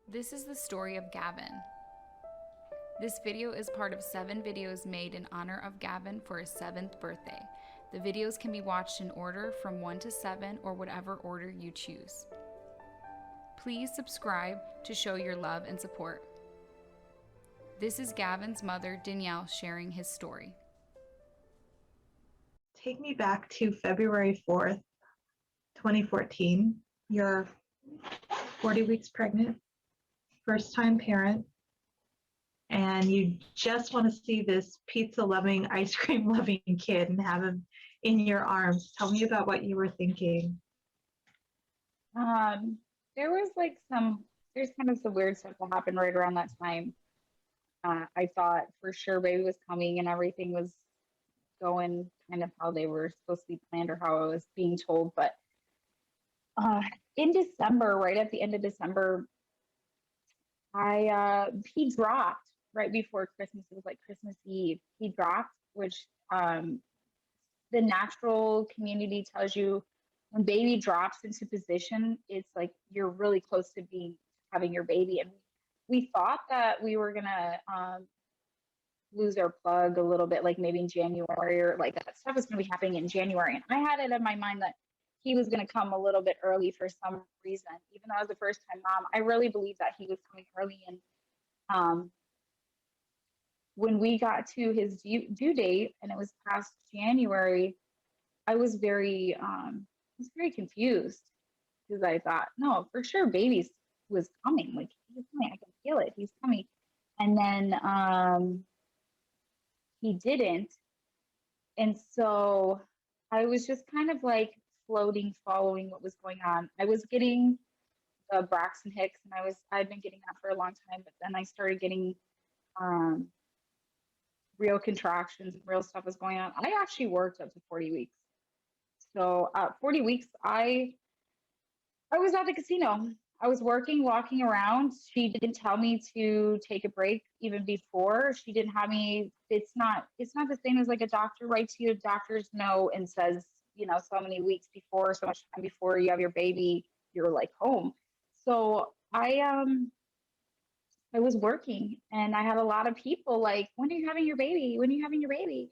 This is the story of Gavin. This video is part of 7 videos made in honor of Gavin for his 7th birthday. The videos can be watched in order from 1 to 7 or whatever order you choose. Please subscribe to show your love and support. This is Gavin's mother, Danielle, sharing his story. Take me back to February 4th, 2014. You're 40 weeks pregnant, first time parent, and you just want to see this pizza loving, ice cream loving kid and have him in your arms. Tell me about what you were thinking. There was there's kind of some weird stuff that happened right around that time. I thought for sure baby was coming and everything was going kind of how they were supposed to be planned or how I was being told. But in December, right at the end of December, he dropped right before Christmas. It was like Christmas Eve. He dropped, which the natural community tells you when baby drops into position, it's like you're really close to having your baby. And we thought that we were gonna lose our plug a little bit, like maybe in January, or like that stuff was gonna be happening in January. And I had it in my mind that he was gonna come a little bit early for some reason. Even though I was a first time mom, I really believed that he was coming early. And when we got to his due date and it was past January, I was very confused because I thought, no, for sure, baby was coming. Like he's coming, I can feel it. He's coming, and then he didn't, and so I was just kind of like floating, following what was going on. I was getting the Braxton Hicks, and I'd been getting that for a long time, but then I started getting um, real contractions and real stuff was going on. I actually worked up to 40 weeks. So at 40 weeks, I was at the casino. I was working, walking around. She didn't tell me to take a break even before. She didn't have me. It's not the same as like a doctor writes you a doctor's note and says, so many weeks before, so much time before you have your baby, you're like home. So I was working and I had a lot of people like, when are you having your baby? When are you having your baby?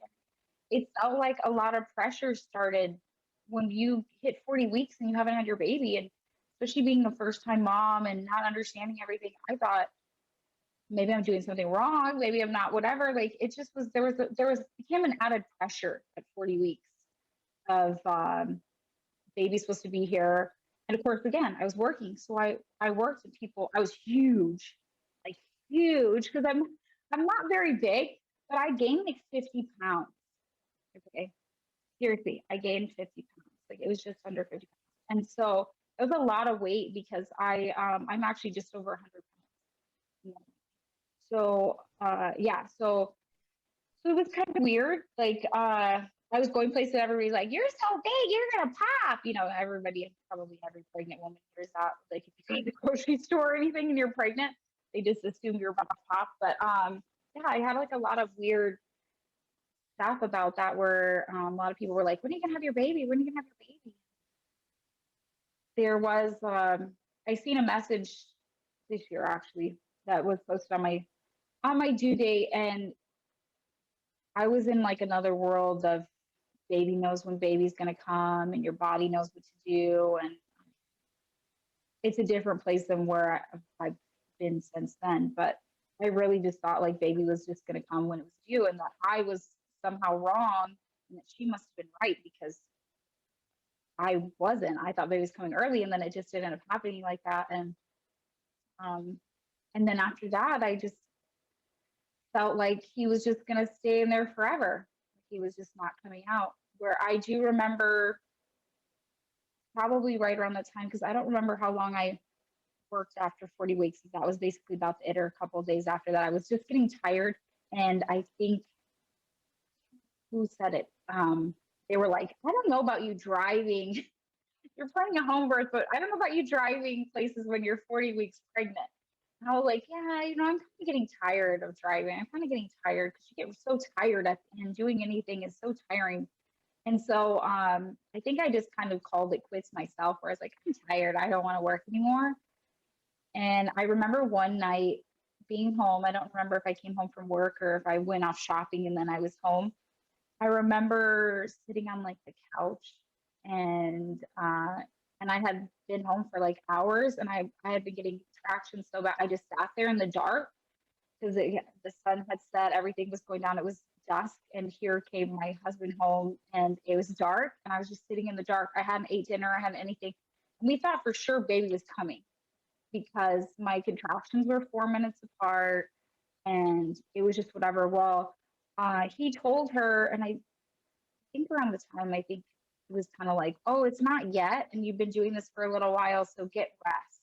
It felt like a lot of pressure started when you hit 40 weeks and you haven't had your baby. And especially being a first time mom and not understanding everything, I thought maybe I'm doing something wrong. Maybe I'm not, whatever. Like it just was, there was became an added pressure at 40 weeks of baby's supposed to be here. And of course, again, I was working. So I worked with people. I was huge, like huge, because I'm not very big, but I gained like 50 pounds. Okay. Seriously, I gained 50 pounds. Like it was just under 50 pounds. And so it was a lot of weight because I'm actually just over 100 pounds. So yeah, so it was kind of weird. Like I was going places, everybody's like, "You're so big, you're gonna pop." Everybody, probably every pregnant woman hears that. Like if you go to the grocery store or anything and you're pregnant, they just assume you're about to pop. But yeah, I had like a lot of weird stuff about that where a lot of people were like, when are you gonna have your baby? When are you gonna have your baby? There was I seen a message this year actually that was posted on my due date, and I was in like another world of baby knows when baby's gonna come and your body knows what to do, and it's a different place than where I've been since then. But I really just thought like baby was just gonna come when it was due, and that I was somehow wrong, and that she must have been right because I wasn't. I thought baby was coming early, and then it just didn't end up happening like that. Um, and then after that, I just felt like he was just gonna stay in there forever. He was just not coming out. Where I do remember probably right around that time, because I don't remember how long I worked after 40 weeks. That was basically about the it, or a couple of days after that. I was just getting tired. And I think, who said it? They were like, I don't know about you driving. You're planning a home birth, but I don't know about you driving places when you're 40 weeks pregnant. And I was like, yeah, I'm kind of getting tired of driving. I'm kind of getting tired because you get so tired at the end. Doing anything is so tiring. And so I think I just kind of called it quits myself, where I was like, I'm tired. I don't want to work anymore. And I remember one night being home. I don't remember if I came home from work or if I went off shopping and then I was home. I remember sitting on like the couch and I had been home for like hours and I had been getting contractions so bad. I just sat there in the dark because the sun had set, everything was going down. It was dusk, and here came my husband home, and it was dark, and I was just sitting in the dark. I hadn't ate dinner, I hadn't anything, and we thought for sure baby was coming because my contractions were 4 minutes apart, and it was just whatever. Well, he told her, and I think around the time I think it was kind of like, oh, it's not yet, and you've been doing this for a little while, so get rest.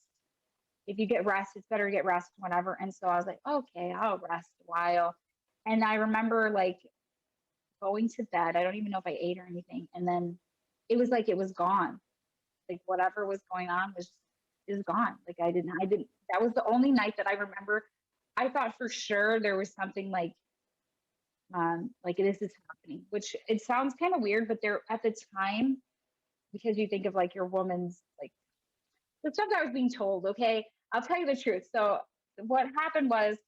If you get rest, it's better to get rest whenever. And so I was like, okay, I'll rest a while. And I remember like going to bed. I don't even know if I ate or anything. And then it was like it was gone. Like whatever was going on was is gone. Like I didn't. That was the only night that I remember. I thought for sure there was something like this is happening, which it sounds kind of weird, but there at the time, because you think of like your woman's like the stuff that I was being told, okay, I'll tell you the truth. So what happened was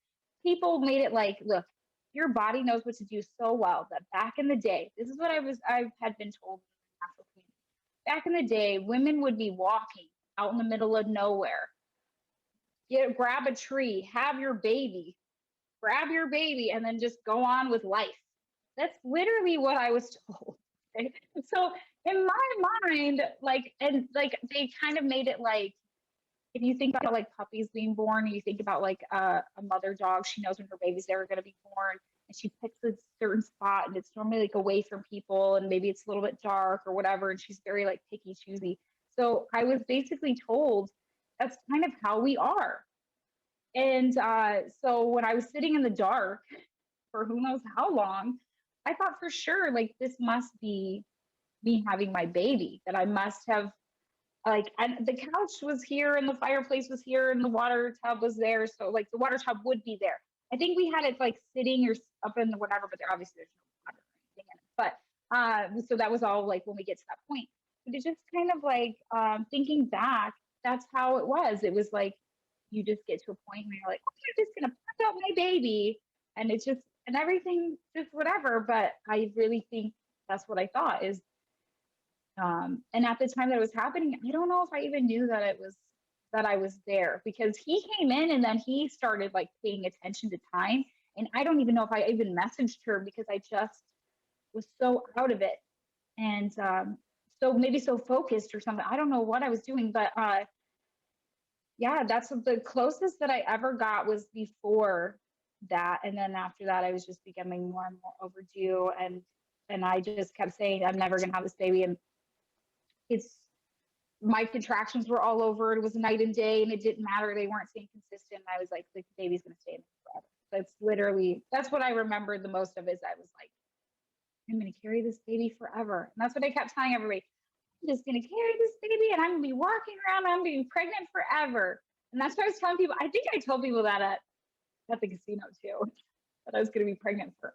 people made it like, look, your body knows what to do so well that back in the day, this is what I had been told in the natural community. Back in the day, women would be walking out in the middle of nowhere, grab a tree, have your baby, grab your baby, and then just go on with life. That's literally what I was told. Okay? So in my mind, like, and like they kind of made it like, if you think about like puppies being born, you think about like a mother dog, she knows when her baby's ever going to be born, and she picks a certain spot, and it's normally like away from people, and maybe it's a little bit dark or whatever, and she's very like picky, choosy. So I was basically told that's kind of how we are. And so when I was sitting in the dark for who knows how long, I thought for sure like this must be me having my baby, that I must have like, and the couch was here and the fireplace was here and the water tub was there, so like the water tub would be there. I think we had it like sitting or up in the whatever, but there obviously there's no water or anything in it. But so that was all like when we get to that point. But it just kind of like thinking back, that's how it was. It was like you just get to a point where you're like, oh, I'm just gonna pack out my baby, and it's just and everything just whatever. But I really think that's what I thought is and at the time that it was happening, I don't know if I even knew that it was that I was there because he came in and then he started like paying attention to time. And I don't even know if I even messaged her because I just was so out of it and so maybe so focused or something. I don't know what I was doing, but yeah, that's the closest that I ever got was before that. And then after that, I was just becoming more and more overdue. And I just kept saying, I'm never gonna have this baby. And it's my contractions were all over. It was night and day, and it didn't matter. They weren't staying consistent. I was like, the baby's gonna stay in forever. That's literally that's what I remembered the most of. Is I was like, I'm gonna carry this baby forever, and that's what I kept telling everybody. I'm just gonna carry this baby, and I'm gonna be walking around. I'm gonna be pregnant forever, and that's what I was telling people. I think I told people that at the casino too, that I was gonna be pregnant forever.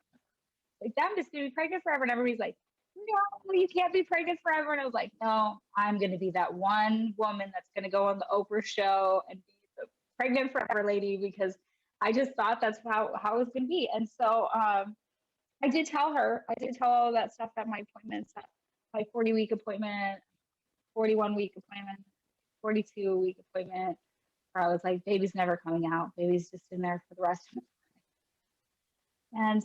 Like, I'm just gonna be pregnant forever, and everybody's like, no, you can't be pregnant forever. And I was like, no, I'm going to be that one woman that's going to go on the Oprah show and be the pregnant forever lady because I just thought that's how it was going to be. And so I did tell her, I did tell all that stuff at my appointments, my 40-week appointment, 41-week appointment, 42-week appointment, where I was like, baby's never coming out. Baby's just in there for the rest of it. And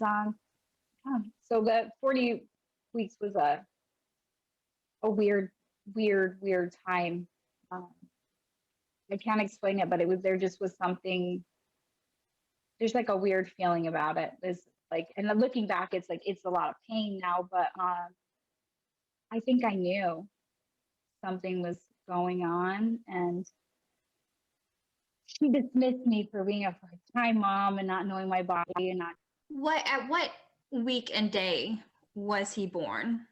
so the 40 weeks was a weird time. I can't explain it, but it was there just was something. There's like a weird feeling about it. There's like, and then looking back, it's like it's a lot of pain now, but I think I knew something was going on, and she dismissed me for being a first-time mom and not knowing my body and not. At what week and day was he born?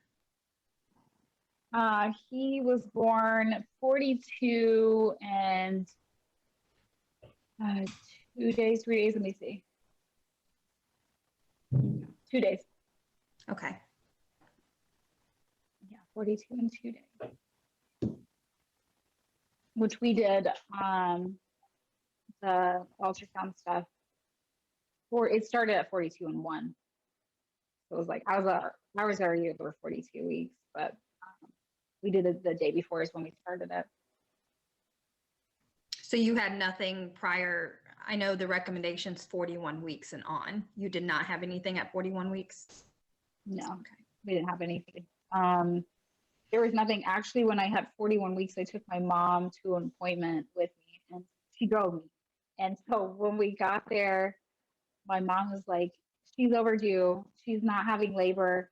He was born 42 and 2 days, 3 days. Let me see. 2 days. Okay. Yeah, 42 and 2 days. Which we did the ultrasound stuff. Or it started at 42 and 1. So it was like I was already over 42 weeks, but we did it the day before is when we started it. So you had nothing prior. I know the recommendation's 41 weeks and on. You did not have anything at 41 weeks? No, Okay. we didn't have anything. There was nothing. Actually, when I had 41 weeks, I took my mom to an appointment with me and she drove me. And so when we got there, my mom was like, she's overdue. She's not having labor.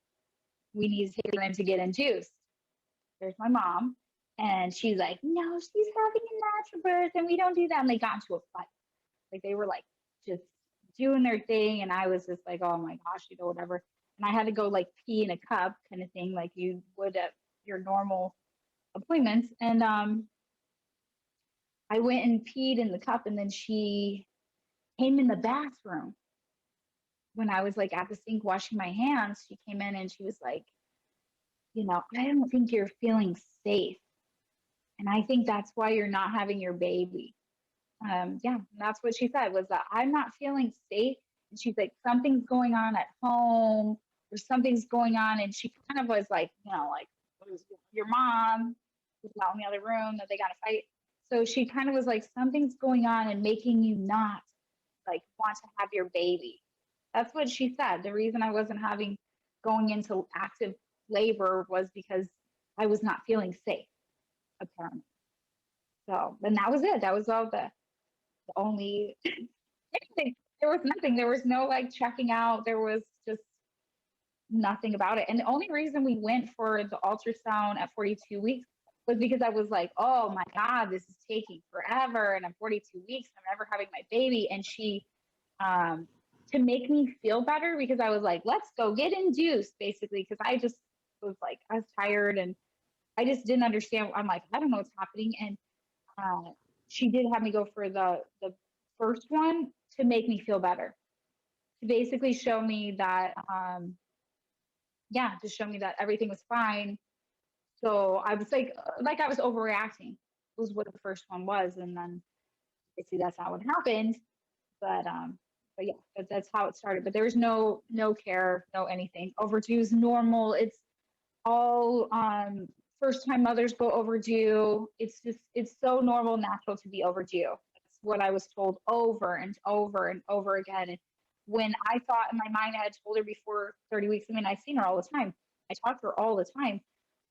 We need to take her in to get induced. There's my mom. And she's like, no, she's having a natural birth and we don't do that. And they got into a fight. Like they were like just doing their thing. And I was just like, oh my gosh, whatever. And I had to go like pee in a cup kind of thing, like you would at your normal appointments. And I went and peed in the cup and then she came in the bathroom. When I was like at the sink washing my hands, she came in and she was like, I don't think you're feeling safe. And I think that's why you're not having your baby. Yeah, that's what she said was that I'm not feeling safe. And she's like, something's going on at home or something's going on. And she kind of was like, like your mom was out in the other room that they got to fight. So she kind of was like, something's going on and making you not like want to have your baby. That's what she said. The reason I wasn't going into active labor was because I was not feeling safe, apparently. So, and that was it. That was all the only anything. There was nothing. There was no like checking out. There was just nothing about it. And the only reason we went for the ultrasound at 42 weeks was because I was like, oh my God, this is taking forever. And I'm 42 weeks. I'm never having my baby. And she, to make me feel better, because I was like, let's go get induced, basically, because I just was like, I was tired and I just didn't understand. I'm like, I don't know what's happening. And she did have me go for the first one to make me feel better, to basically show me that, to show me that everything was fine. So I was like I was overreacting was what the first one was. And then obviously that's not what happened. But yeah, that's how it started. But there was no care, no anything. Overdue is normal. It's all first time mothers go overdue. It's so normal, natural to be overdue. That's what I was told over and over and over again. And when I thought in my mind I had told her before 30 weeks, I mean, I've seen her all the time. I talk to her all the time.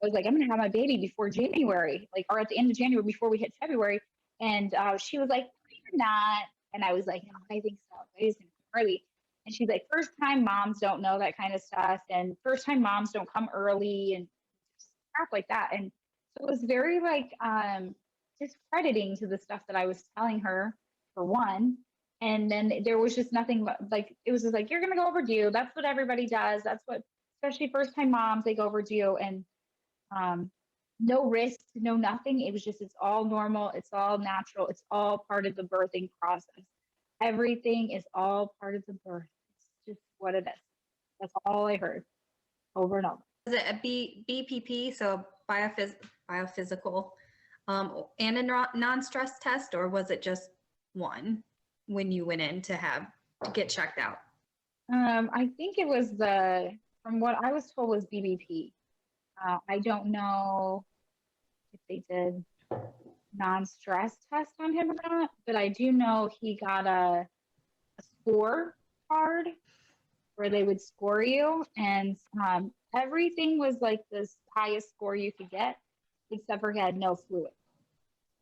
I was like, I'm going to have my baby before January, like, or at the end of January before we hit February. And she was like, no, you're not. And I was like, no, I think so. I just going to come early. And she's like, first time moms don't know that kind of stuff. And first time moms don't come early and crap like that. And so it was very like discrediting to the stuff that I was telling her, for one. And then there was just nothing like, it was just like, you're going to go overdue. That's what everybody does. That's what, especially first time moms, they go overdue. And no risk, no nothing. It was just, it's all normal. It's all natural. It's all part of the birthing process. Everything is all part of the birth. It's just what it is. That's all I heard over and over. Was it a BPP, so biophysical, and a non-stress test, or was it just one when you went in to get checked out? I think it was from what I was told was BBP. I don't know if they did non-stress test on him or not, but I do know he got a score card where they would score you, and everything was like the highest score you could get, except for he had no fluid.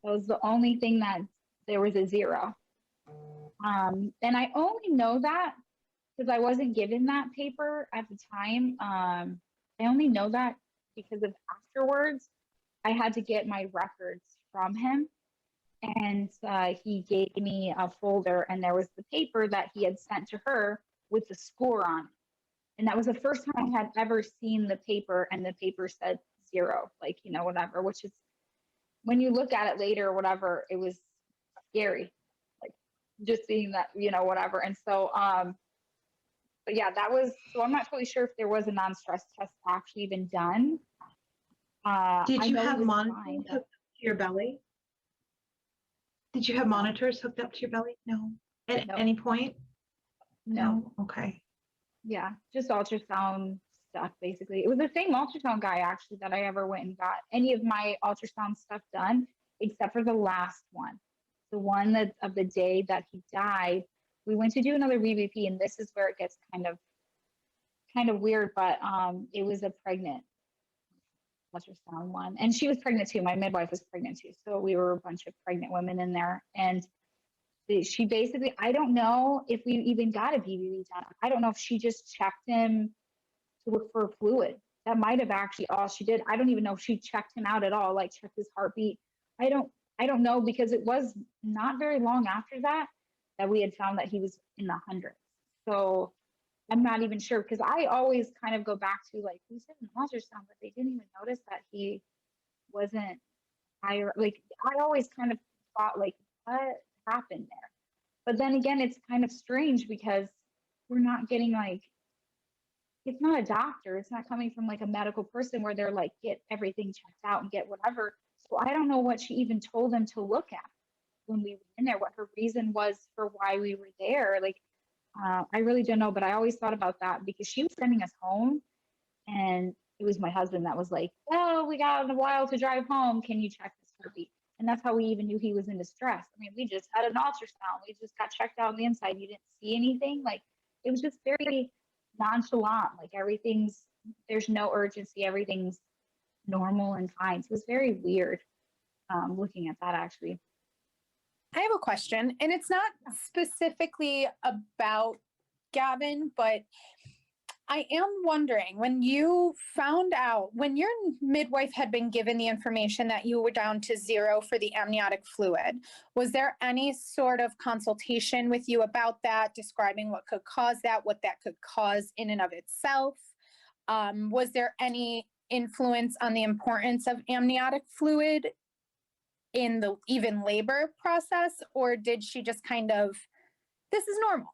That was the only thing that there was a 0. And I only know that because I wasn't given that paper at the time. I only know that because of afterwards, I had to get my records from him. And he gave me a folder, and there was the paper that he had sent to her with the score on it. And that was the first time I had ever seen the paper, and the paper said 0, like, whatever, which is, when you look at it later or whatever, it was scary, like just seeing that, whatever. And so, but yeah, so I'm not totally sure if there was a non-stress test actually even done. Did you have monitoring hooked to your belly? Did you have monitors hooked up to your belly? No. At No. any point? No. Okay. Yeah, just ultrasound stuff basically. It was the same ultrasound guy actually that I ever went and got any of my ultrasound stuff done, except for the last one. The one that of the day that he died, we went to do another BBP, and this is where it gets kind of weird, but it was a pregnant ultrasound one. And she was pregnant too. My midwife was pregnant too. So we were a bunch of pregnant women in there. And she basically, I don't know if we even got a BBB done. I don't know if she just checked him to look for fluid. That might have actually all she did. I don't even know if she checked him out at all, like checked his heartbeat. I don't know, because it was not very long after that that we had found that he was in the hundreds. So I'm not even sure, because I always kind of go back to like, we said an ultrasound, but they didn't even notice that he wasn't higher. Like I always kind of thought like, what happened there? But then again, it's kind of strange because we're not getting like, it's not a doctor. It's not coming from like a medical person where they're like, get everything checked out and get whatever. So I don't know what she even told them to look at when we were in there, what her reason was for why we were there. Like, I really don't know, but I always thought about that because she was sending us home, and it was my husband that was like, oh, we got a while to drive home. Can you check this heartbeat? And that's how we even knew he was in distress. I mean, we just had an ultrasound. We just got checked out on the inside. You didn't see anything. Like, it was just very nonchalant. Like, there's no urgency. Everything's normal and fine. So it was very weird looking at that, actually. I have a question, and it's not specifically about Gavin, but I am wondering, when you found out, when your midwife had been given the information that you were down to 0 for the amniotic fluid, was there any sort of consultation with you about that, describing what could cause that, what that could cause in and of itself? Was there any influence on the importance of amniotic fluid in the even labor process, or did she just kind of, this is normal?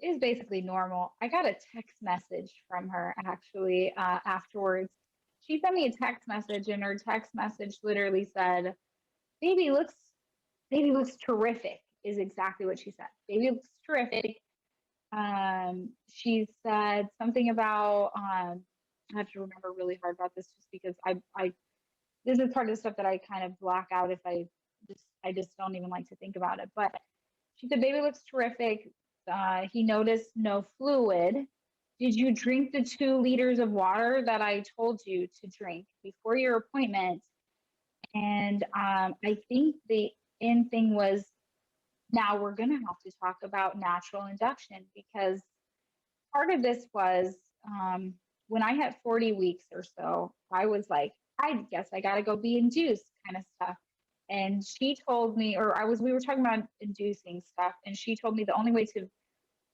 It was basically normal. I got a text message from her actually afterwards. She sent me a text message, and her text message literally said, baby looks terrific, is exactly what she said. Baby looks terrific. She said something about I have to remember really hard about this just because I this is part of the stuff that I kind of block out if I just don't even like to think about it. But she said, baby looks terrific. He noticed no fluid. Did you drink the 2 liters of water that I told you to drink before your appointment? And I think the end thing was, now we're going to have to talk about natural induction, because part of this was when I had 40 weeks or so, I was like, I guess I got to go be induced kind of stuff. And she told me, we were talking about inducing stuff, and she told me the only way to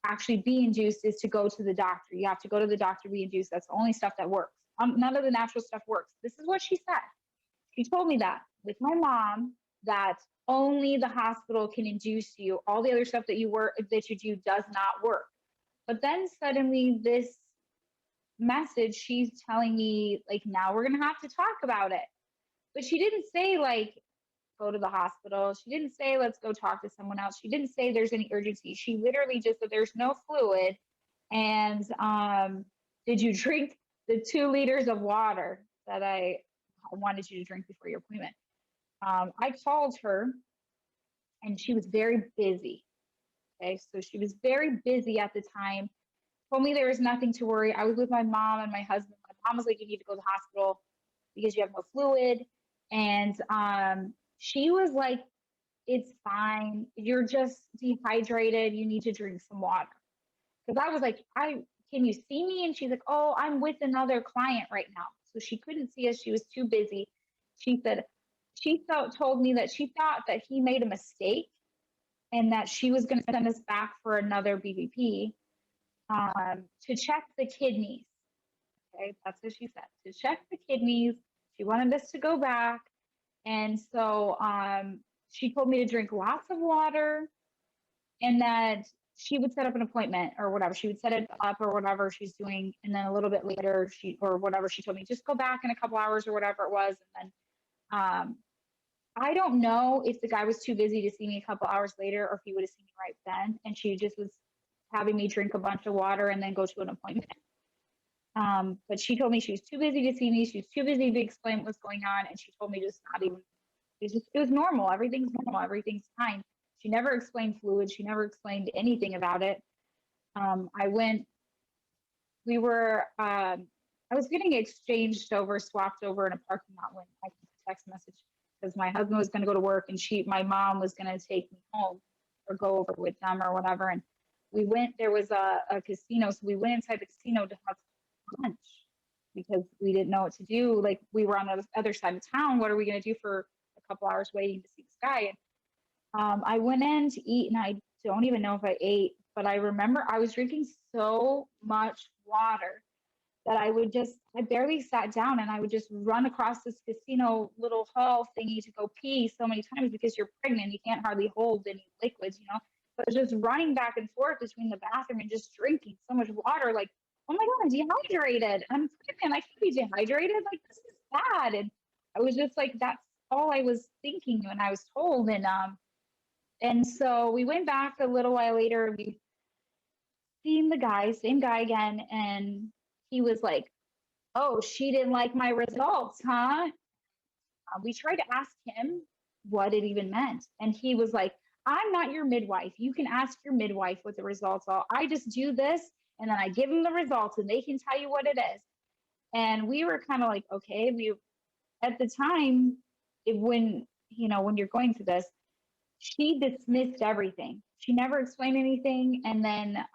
actually be induced is to go to the doctor. You have to go to the doctor, be induced. That's the only stuff that works. None of the natural stuff works. This is what she said. She told me that with my mom, that only the hospital can induce you. All the other stuff that you do does not work. But then suddenly this message, she's telling me like, now we're going to have to talk about it. But she didn't say like, go to the hospital. She didn't say, let's go talk to someone else. She didn't say there's any urgency. She literally just said there's no fluid. And did you drink the 2 liters of water that I wanted you to drink before your appointment? I called her, and she was very busy. Okay, so she was very busy at the time. Told me there was nothing to worry. I was with my mom and my husband. My mom was like, you need to go to the hospital because you have no fluid. And she was like, it's fine. You're just dehydrated. You need to drink some water. Because I was like, can you see me? And she's like, oh, I'm with another client right now. So she couldn't see us. She was too busy. She said, told me that she thought that he made a mistake and that she was going to send us back for another BVP to check the kidneys. Okay, that's what she said. To check the kidneys. She wanted us to go back. And so she told me to drink lots of water, and that she would set up an appointment or whatever. She would set it up or whatever she's doing. And then a little bit later, she told me, just go back in a couple hours or whatever it was. And then I don't know if the guy was too busy to see me a couple hours later or if he would have seen me right then. And she just was having me drink a bunch of water and then go to an appointment. But she told me she was too busy to see me. She was too busy to explain what was going on. And she told me just not even, it was normal. Everything's normal. Everything's fine. She never explained fluid. She never explained anything about it. I went, we were, I was getting swapped over in a parking lot when I got a text message because my husband was going to go to work and my mom was going to take me home or go over with them or whatever. And we went, there was a casino. So we went inside the casino to have lunch because we didn't know what to do. Like we were on the other side of town. What are we going to do for a couple hours waiting to see this guy? And I went in to eat and I don't even know if I ate, but I remember I was drinking so much water that I barely sat down and I would just run across this casino little hall thingy to go pee so many times because you're pregnant. You can't hardly hold any liquids, you know? But just running back and forth between the bathroom and just drinking so much water, like, oh my God, I'm dehydrated. I'm pregnant. I can't be dehydrated. Like, this is bad. And I was just like, that's all I was thinking when I was told. And so we went back a little while later. We seen the guy, same guy again, and he was like, "Oh, she didn't like my results, huh?" We tried to ask him what it even meant, and he was like, "I'm not your midwife. You can ask your midwife what the results are. I just do this, and then I give them the results, and they can tell you what it is." And we were kind of like, "Okay." We at the time, when you're going through this, she dismissed everything. She never explained anything. And then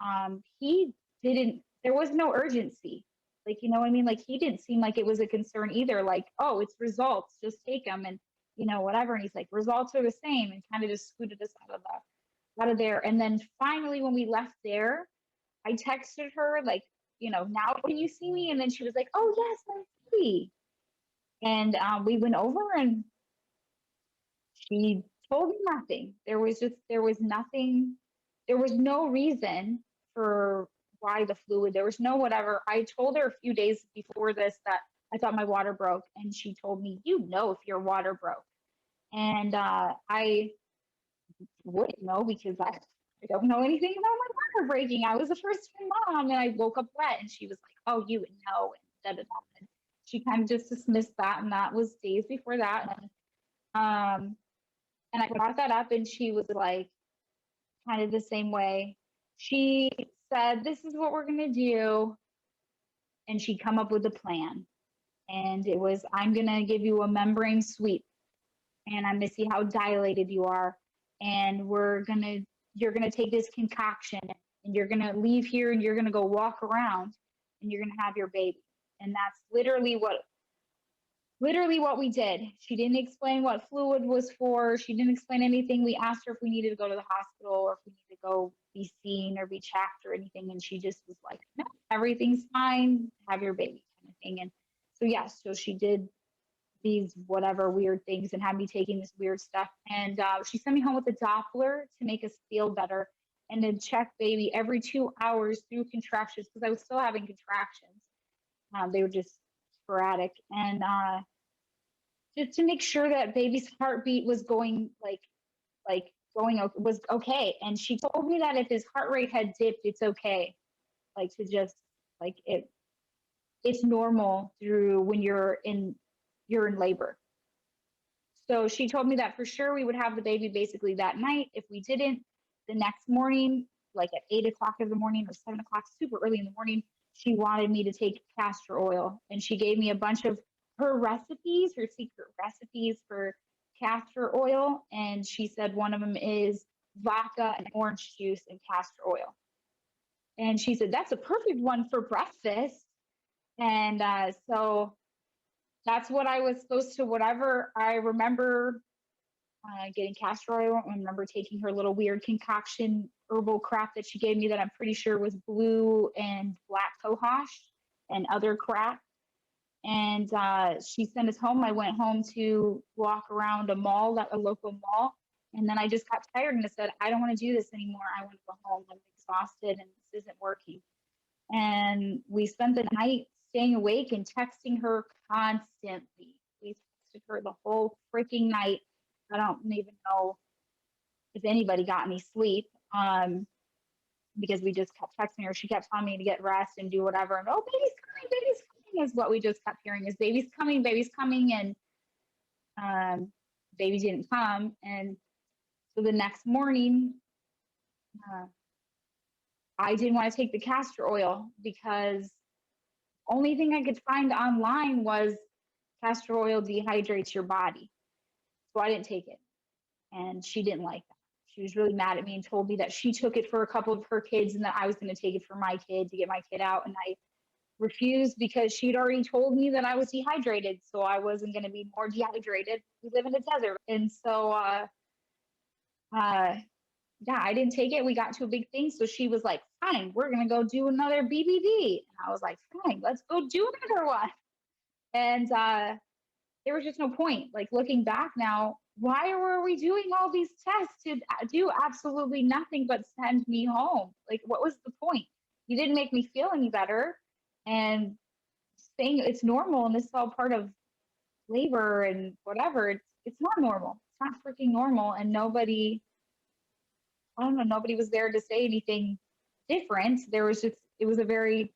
he didn't, there was no urgency. Like, you know what I mean? Like, he didn't seem like it was a concern either. Like, oh, it's results, just take them and, whatever. And he's like, results are the same, and kind of just scooted us out of there. And then finally, when we left there, I texted her, like, now can you see me? And then she was like, oh, yes, I'm free. And we went over and she told me nothing. There was nothing, there was no reason for why the fluid, there was no whatever. I told her a few days before this that I thought my water broke, and she told me, if your water broke. And I wouldn't know because I don't know anything about my water breaking. I was a first time mom and I woke up wet, and she was like, oh, you would know. And da, da, da. And she kind of just dismissed that. And that was days before that. And I brought that up, and she was like, kind of the same way. She said, this is what we're going to do. And she'd come up with a plan. And it was, I'm going to give you a membrane sweep, and I'm going to see how dilated you are. And you're going to take this concoction, and you're going to leave here, and you're going to go walk around, and you're going to have your baby. And that's literally what we did. She didn't explain what fluid was for. She didn't explain anything. We asked her if we needed to go to the hospital or if we needed to go be seen or be checked or anything. And she just was like, no, everything's fine. Have your baby kind of thing. And so, yes, so she did these whatever weird things and had me taking this weird stuff. And she sent me home with a Doppler to make us feel better and to check baby every 2 hours through contractions because I was still having contractions. They were just sporadic, and just to make sure that baby's heartbeat was going was okay. And she told me that if his heart rate had dipped, it's okay, like to just like it's normal through when you're in labor. So she told me that for sure we would have the baby basically that night. If we didn't, the next morning, like at 8 o'clock in the morning or 7 o'clock, super early in the morning, she wanted me to take castor oil, and she gave me a bunch of her recipes, her secret recipes for castor oil. And she said one of them is vodka and orange juice and castor oil. And she said, that's a perfect one for breakfast. And so that's what I was supposed to, whatever. I remember getting castor oil. I remember taking her little weird concoction herbal crap that she gave me that I'm pretty sure was blue and black cohosh and other crap. And she sent us home. I went home to walk around a local mall. And then I just got tired and I said, I don't want to do this anymore. I want to go home. I'm exhausted and this isn't working. And we spent the night staying awake and texting her constantly. We texted her the whole freaking night. I don't even know if anybody got any sleep. Because we just kept texting her. She kept telling me to get rest and do whatever. And, oh, baby's coming is what we just kept hearing is baby's coming. And baby didn't come. And so the next morning, I didn't want to take the castor oil because only thing I could find online was castor oil dehydrates your body. So I didn't take it. And she didn't like that. She was really mad at me and told me that she took it for a couple of her kids and that I was going to take it for my kid to get my kid out. And I refused because she'd already told me that I was dehydrated. So I wasn't going to be more dehydrated. We live in a desert. And so, yeah, I didn't take it. We got to a big thing. So she was like, fine, we're going to go do another BBD. And I was like, fine, let's go do another one. And there was just no point. Like looking back now, why were we doing all these tests to do absolutely nothing but send me home? Like, what was the point? You didn't make me feel any better. And saying it's normal and this is all part of labor and whatever, it's not normal. It's not freaking normal. And nobody, I don't know, nobody was there to say anything different. There was just, it was a very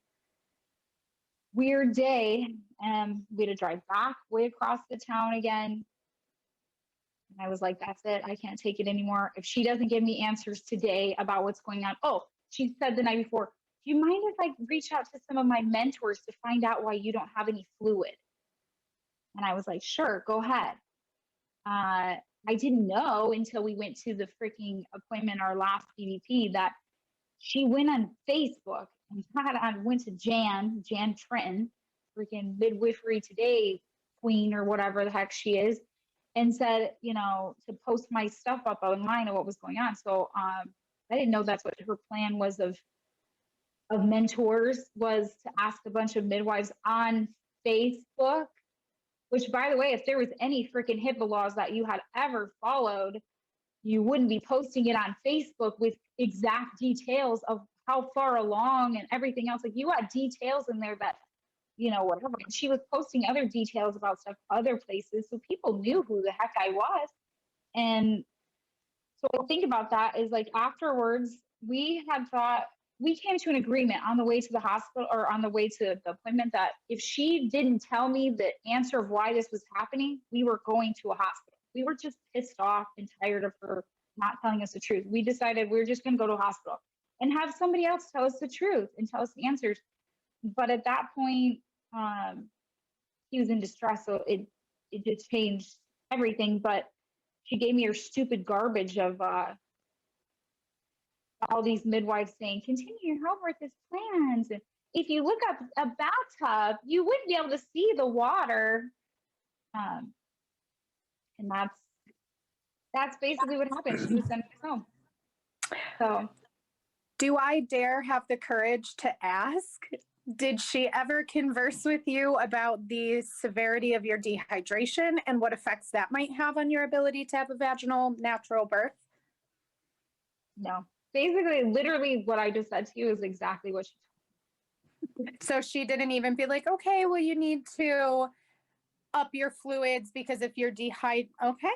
weird day. And we had to drive back way across the town again. And I was like, that's it. I can't take it anymore. If she doesn't give me answers today about what's going on. Oh, she said the night before, do you mind if I reach out to some of my mentors to find out why you don't have any fluid? And I was like, sure, go ahead. I didn't know until we went to the freaking appointment, our last PVP, that she went on Facebook and went to Jan Trenton, freaking Midwifery Today queen or whatever the heck she is, and said, you know, to post my stuff up online of what was going on. So I didn't know that's what her plan was of mentors, was to ask a bunch of midwives on Facebook, which, by the way, if there was any freaking HIPAA laws that you had ever followed, you wouldn't be posting it on Facebook with exact details of how far along and everything else. Like, you had details in there that, you know, whatever. And she was posting other details about stuff other places, so people knew who the heck I was. And so I think about that is, like, afterwards, we had thought, we came to an agreement on the way to the hospital or on the way to the appointment that if she didn't tell me the answer of why this was happening, we were going to a hospital. We were just pissed off and tired of her not telling us the truth. We decided we were just going to go to a hospital and have somebody else tell us the truth and tell us the answers. But at that point, he was in distress, so it just changed everything. But she gave me her stupid garbage of all these midwives saying, continue your homework as planned. And if you look up a bathtub, you wouldn't be able to see the water. And that's basically what happened. She was sent home. So, do I dare have the courage to ask? Did she ever converse with you about the severity of your dehydration and what effects that might have on your ability to have a vaginal natural birth? no. Basically, literally what I just said to you is exactly what she told me. So she didn't even be like, okay, well, you need to up your fluids because if you're dehydrated, okay.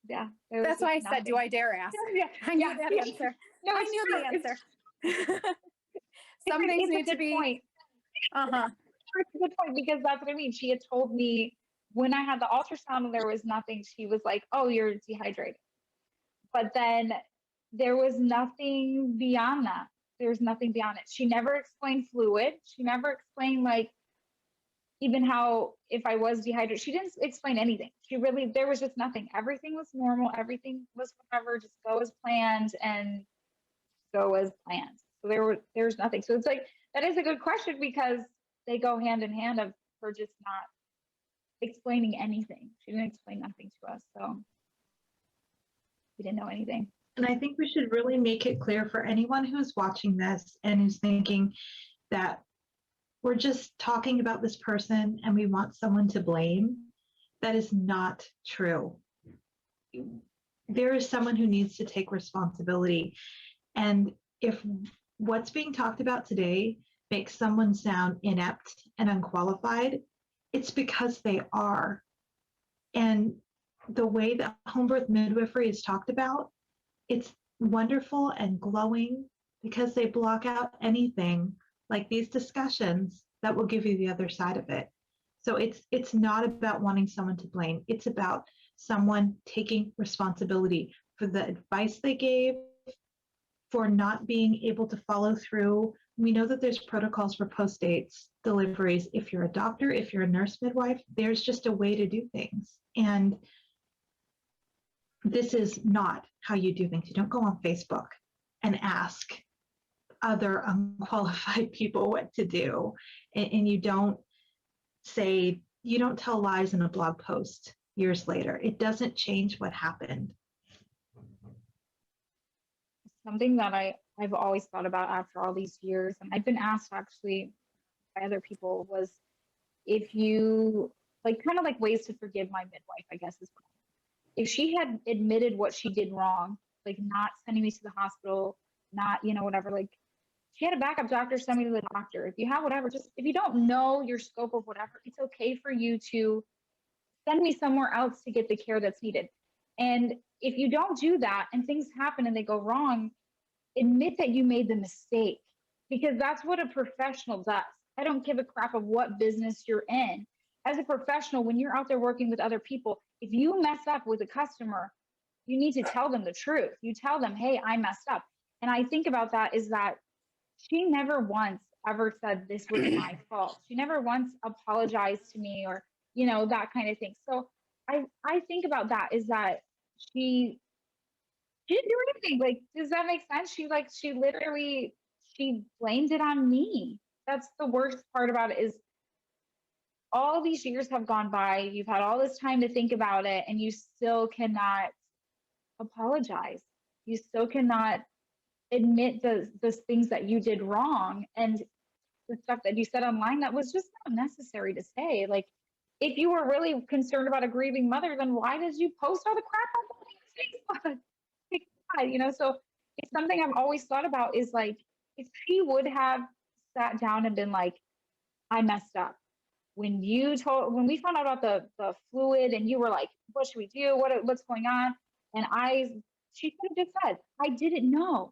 Yeah. That's why I said, do I dare ask? Yeah. I knew that answer. No, I knew the answer. Some things it's need a to good be. point. Uh-huh. It's a good point, because that's what I mean. She had told me when I had the ultrasound and there was nothing, she was like, oh, you're dehydrated. But then there was nothing beyond that. There's nothing beyond it. She never explained fluid. She never explained, like, even how, if I was dehydrated, she didn't explain anything. There was just nothing. Everything was normal. Everything was whatever, just go as planned and go as planned. So there's nothing. So it's like, that is a good question, because they go hand in hand of her just not explaining anything. She didn't explain nothing to us. So we didn't know anything. And I think we should really make it clear for anyone who's watching this and who's thinking that we're just talking about this person and we want someone to blame. That is not true. There is someone who needs to take responsibility. And if what's being talked about today makes someone sound inept and unqualified, it's because they are. And the way that home birth midwifery is talked about, it's wonderful and glowing because they block out anything like these discussions that will give you the other side of it. So it's not about wanting someone to blame. It's about someone taking responsibility for the advice they gave, for not being able to follow through. We know that there's protocols for post-dates deliveries. If you're a doctor, if you're a nurse midwife, there's just a way to do things. And this is not how you do things. You don't go on Facebook and ask other unqualified people what to do. And you don't tell lies in a blog post years later. It doesn't change what happened. Something that I've always thought about after all these years, and I've been asked actually by other people, was if you like kind of like ways to forgive my midwife, I guess is what, if she had admitted what she did wrong, like not sending me to the hospital, not, whatever, like she had a backup doctor send me to the doctor. If you have whatever, just if you don't know your scope of whatever, it's okay for you to send me somewhere else to get the care that's needed. And if you don't do that and things happen and they go wrong, admit that you made the mistake, because that's what a professional does. I don't give a crap of what business you're in. As a professional, when you're out there working with other people, if you mess up with a customer, you need to tell them the truth. You tell them, hey, I messed up. And I think about that is that she never once ever said this was my fault. She never once apologized to me or, that kind of thing. So I think about that is that she didn't do anything. Like, does that make sense? She literally, she blamed it on me. That's the worst part about it is all these years have gone by. You've had all this time to think about it and you still cannot apologize. You still cannot admit the things that you did wrong and the stuff that you said online that was just not necessary to say. Like, if you were really concerned about a grieving mother, then why did you post all the crap on Facebook? God, so it's something I've always thought about is like, if she would have sat down and been like, I messed up. When we found out about the fluid and you were like, what should we do? What's going on? And she could have just said, I didn't know.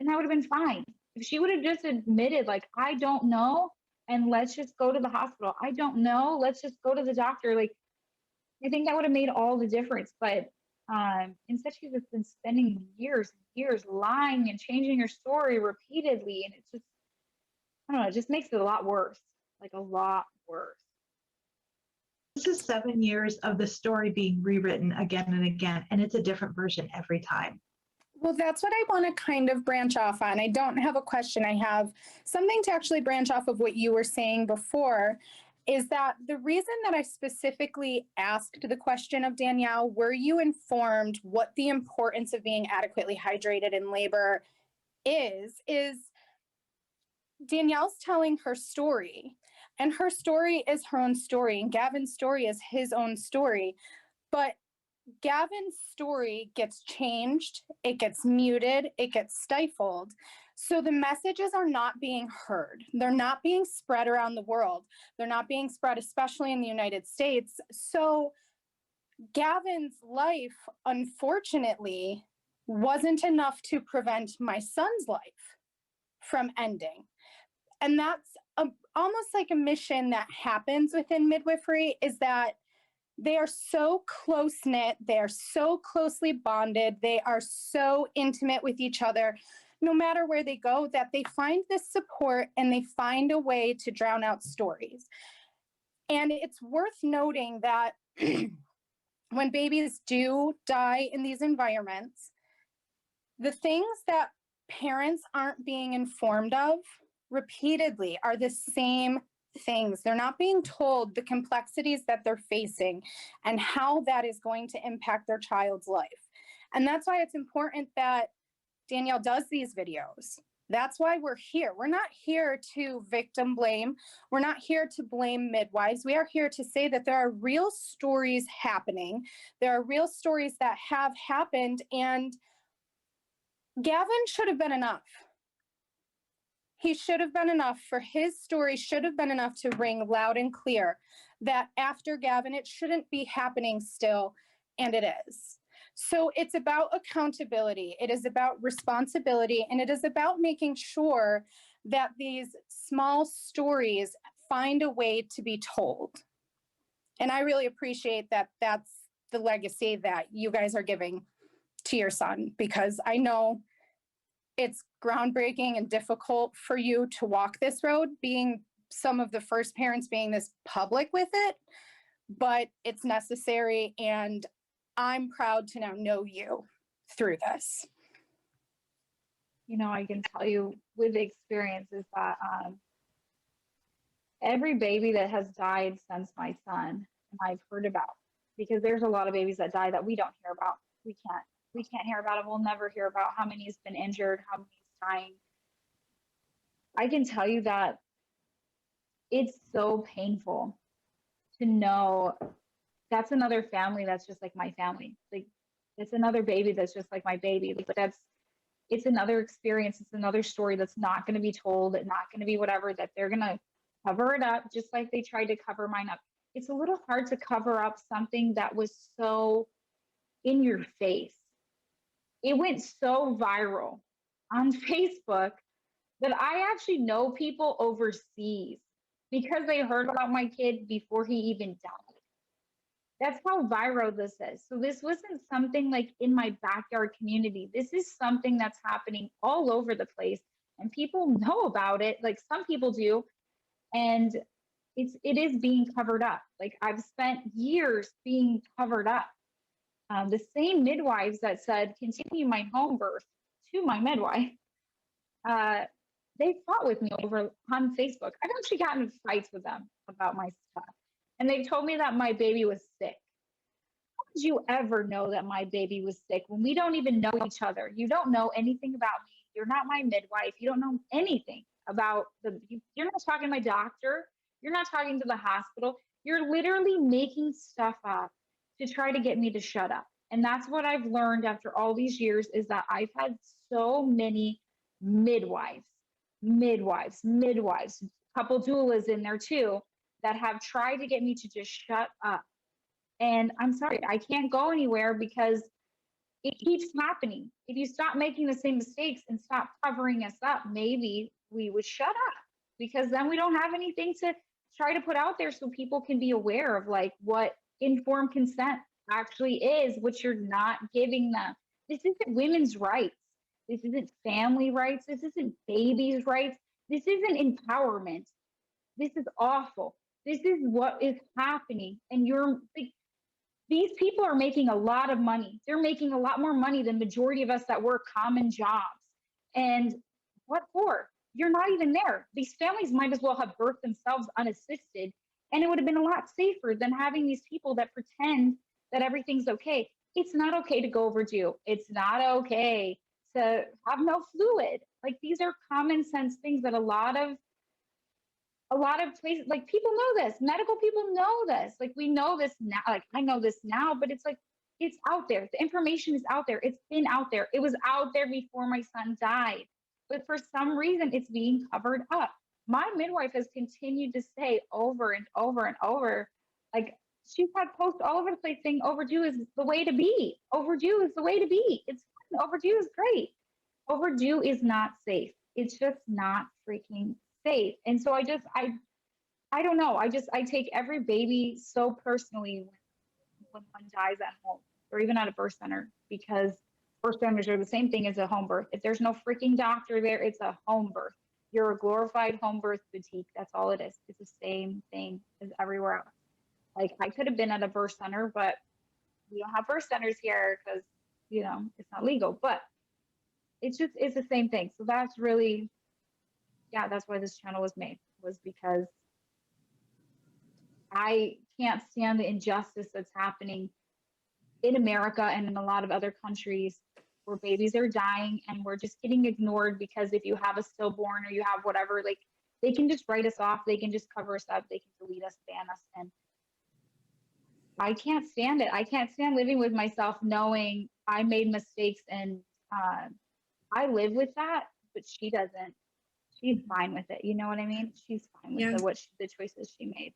And that would have been fine. If she would have just admitted, like, I don't know, and let's just go to the hospital. I don't know, let's just go to the doctor. Like, I think that would have made all the difference. But instead, she's just been spending years and years lying and changing her story repeatedly. And it's just, I don't know, it just makes it a lot worse, like a lot worse. This is 7 years of the story being rewritten again and again, and it's a different version every time. Well, that's what I want to kind of branch off on. I don't have a question. I have something to actually branch off of what you were saying before, is that the reason that I specifically asked the question of Danielle, were you informed what the importance of being adequately hydrated in labor is Danielle's telling her story, and her story is her own story, and Gavin's story is his own story. But Gavin's story gets changed, it gets muted, it gets stifled. So the messages are not being heard. They're not being spread around the world. They're not being spread, especially in the United States. So Gavin's life, unfortunately, wasn't enough to prevent my son's life from ending. And that's almost like a mission that happens within midwifery, is that they are so close-knit, they are so closely bonded, they are so intimate with each other, no matter where they go, that they find this support and they find a way to drown out stories. And it's worth noting that when babies do die in these environments, the things that parents aren't being informed of repeatedly are the same things. They're not being told the complexities that they're facing and how that is going to impact their child's life. And that's why it's important that Danielle does these videos. That's why we're here. We're not here to victim blame. We're not here to blame midwives. We are here to say that there are real stories happening. There are real stories that have happened, and Gavin should have been enough. he should have been enough for his story should have been enough to ring loud and clear that after Gavin, it shouldn't be happening still. And it is. So it's about accountability. It is about responsibility. And it is about making sure that these small stories find a way to be told. And I really appreciate that that's the legacy that you guys are giving to your son, because I know it's groundbreaking and difficult for you to walk this road, being some of the first parents being this public with it, but it's necessary. And I'm proud to now know you through this. You know, I can tell you with experience is that every baby that has died since my son, and I've heard about, because there's a lot of babies that die that we don't hear about. We can't hear about it. We'll never hear about how many has been injured, how many is dying. I can tell you that it's so painful to know that's another family that's just like my family. Like, it's another baby that's just like my baby. Like, it's another experience. It's another story that's not going to be told, and not going to be whatever, that they're going to cover it up just like they tried to cover mine up. It's a little hard to cover up something that was so in your face. It went so viral on Facebook that I actually know people overseas because they heard about my kid before he even died. That's how viral this is. So this wasn't something like in my backyard community. This is something that's happening all over the place, and people know about it. Like, some people do, and it is being covered up. Like, I've spent years being covered up. The same midwives that said continue my home birth to my midwife, they fought with me over on Facebook. I've actually gotten in fights with them about my stuff. And they told me that my baby was sick. How did you ever know that my baby was sick when we don't even know each other? You don't know anything about me. You're not my midwife. You don't know anything about you're not talking to my doctor. You're not talking to the hospital. You're literally making stuff up to try to get me to shut up. And that's what I've learned after all these years, is that I've had so many midwives, a couple doulas in there too, that have tried to get me to just shut up. And I'm sorry, I can't go anywhere because it keeps happening. If you stop making the same mistakes and stop covering us up, maybe we would shut up, because then we don't have anything to try to put out there so people can be aware of like what informed consent actually is, which you're not giving them. This isn't women's rights. This isn't family rights. This isn't babies' rights. This isn't empowerment. This is awful. This is what is happening. And these people are making a lot of money. They're making a lot more money than majority of us that work common jobs. And what for? You're not even there. These families might as well have birthed themselves unassisted, and it would have been a lot safer than having these people that pretend that everything's okay. It's not okay to go overdue. It's not okay to have no fluid. Like, these are common sense things that a lot of places, like, people know this. Medical people know this. Like, we know this now. Like, I know this now, but it's like, it's out there. The information is out there. It's been out there. It was out there before my son died. But for some reason, it's being covered up. My midwife has continued to say over and over and over, like, she's had posts all over the place saying overdue is the way to be. Overdue is the way to be. It's fun. Overdue is great. Overdue is not safe. It's just not freaking safe. And so I don't know. I take every baby so personally when one dies at home or even at a birth center, because birth centers are the same thing as a home birth. If there's no freaking doctor there, it's a home birth. You're a glorified home birth boutique. That's all it is. It's the same thing as everywhere else. Like, I could have been at a birth center, but we don't have birth centers here because, it's not legal. But it's the same thing. So that's really, that's why this channel was made, was because I can't stand the injustice that's happening in America and in a lot of other countries where babies are dying and we're just getting ignored because if you have a stillborn or you have whatever, like, they can just write us off. They can just cover us up. They can delete us, ban us. And I can't stand it. I can't stand living with myself knowing I made mistakes, and I live with that, but she doesn't. she's fine with it. You know what I mean? She's fine with Yeah. the choices she made.